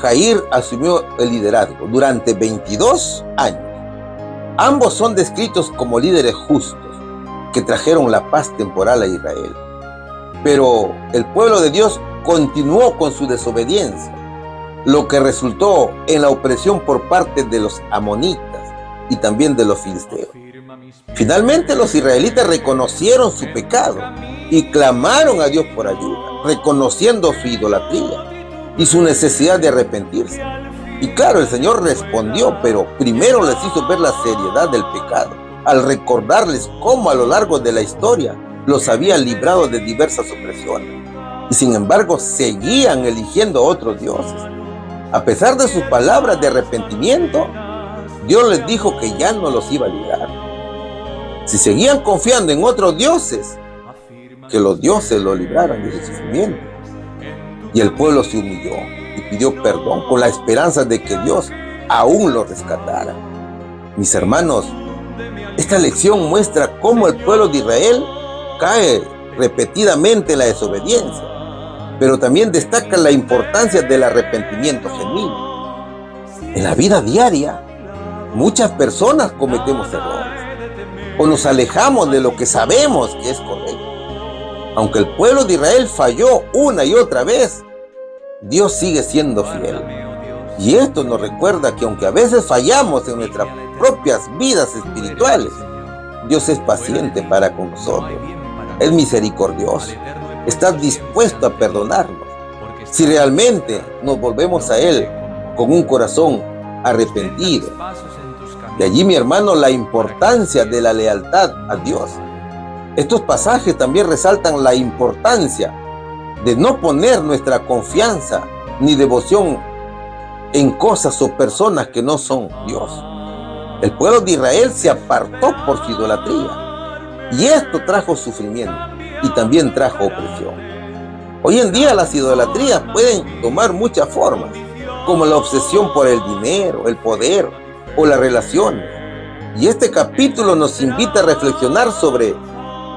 Jair asumió el liderazgo durante 22 años. Ambos son descritos como líderes justos que trajeron la paz temporal a Israel. Pero el pueblo de Dios continuó con su desobediencia, lo que resultó en la opresión por parte de los amonitas y también de los filisteos. Finalmente los israelitas reconocieron su pecado y clamaron a Dios por ayuda, reconociendo su idolatría y su necesidad de arrepentirse. Y claro, el Señor respondió, pero primero les hizo ver la seriedad del pecado, al recordarles cómo a lo largo de la historia los había librado de diversas opresiones. Y sin embargo, seguían eligiendo otros dioses. A pesar de sus palabras de arrepentimiento, Dios les dijo que ya no los iba a librar. Si seguían confiando en otros dioses, que los dioses lo libraran de su sufrimiento. Y el pueblo se humilló y pidió perdón con la esperanza de que Dios aún lo rescatara. Mis hermanos, esta lección muestra cómo el pueblo de Israel cae repetidamente en la desobediencia, pero también destaca la importancia del arrepentimiento genuino. En la vida diaria, muchas personas cometemos errores o nos alejamos de lo que sabemos que es correcto. Aunque el pueblo de Israel falló una y otra vez, Dios sigue siendo fiel. Y esto nos recuerda que aunque a veces fallamos en nuestras propias vidas espirituales, Dios es paciente para con nosotros, es misericordioso, está dispuesto a perdonarnos si realmente nos volvemos a Él con un corazón arrepentido. De allí, mi hermano, la importancia de la lealtad a Dios. Estos pasajes también resaltan la importancia de no poner nuestra confianza ni devoción en cosas o personas que no son Dios. El pueblo de Israel se apartó por su idolatría y esto trajo sufrimiento y también trajo opresión. Hoy en día las idolatrías pueden tomar muchas formas, como la obsesión por el dinero, el poder o las relaciones. Y este capítulo nos invita a reflexionar sobre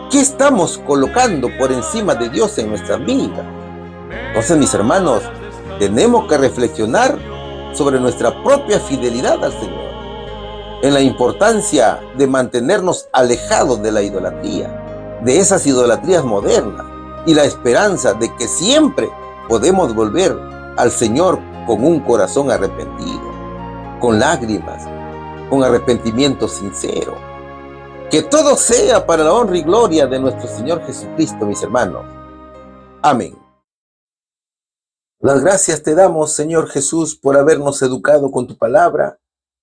¿qué estamos colocando por encima de Dios en nuestra vida? Entonces, mis hermanos, tenemos que reflexionar sobre nuestra propia fidelidad al Señor, en la importancia de mantenernos alejados de la idolatría, de esas idolatrías modernas, y la esperanza de que siempre podemos volver al Señor con un corazón arrepentido, con lágrimas, con arrepentimiento sincero. Que todo sea para la honra y gloria de nuestro Señor Jesucristo, mis hermanos. Amén. Las gracias te damos, Señor Jesús, por habernos educado con tu palabra.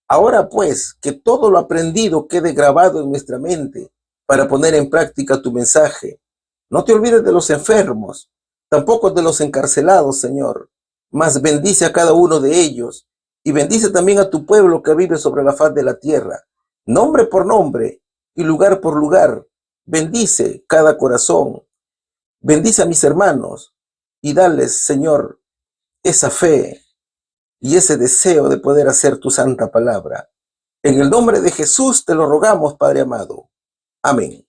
Ahora pues, que todo lo aprendido quede grabado en nuestra mente para poner en práctica tu mensaje. No te olvides de los enfermos, tampoco de los encarcelados, Señor, mas bendice a cada uno de ellos y bendice también a tu pueblo que vive sobre la faz de la tierra, nombre por nombre y lugar por lugar. Bendice cada corazón, bendice a mis hermanos y dales, Señor, esa fe y ese deseo de poder hacer tu santa palabra. En el nombre de Jesús te lo rogamos, Padre amado. Amén.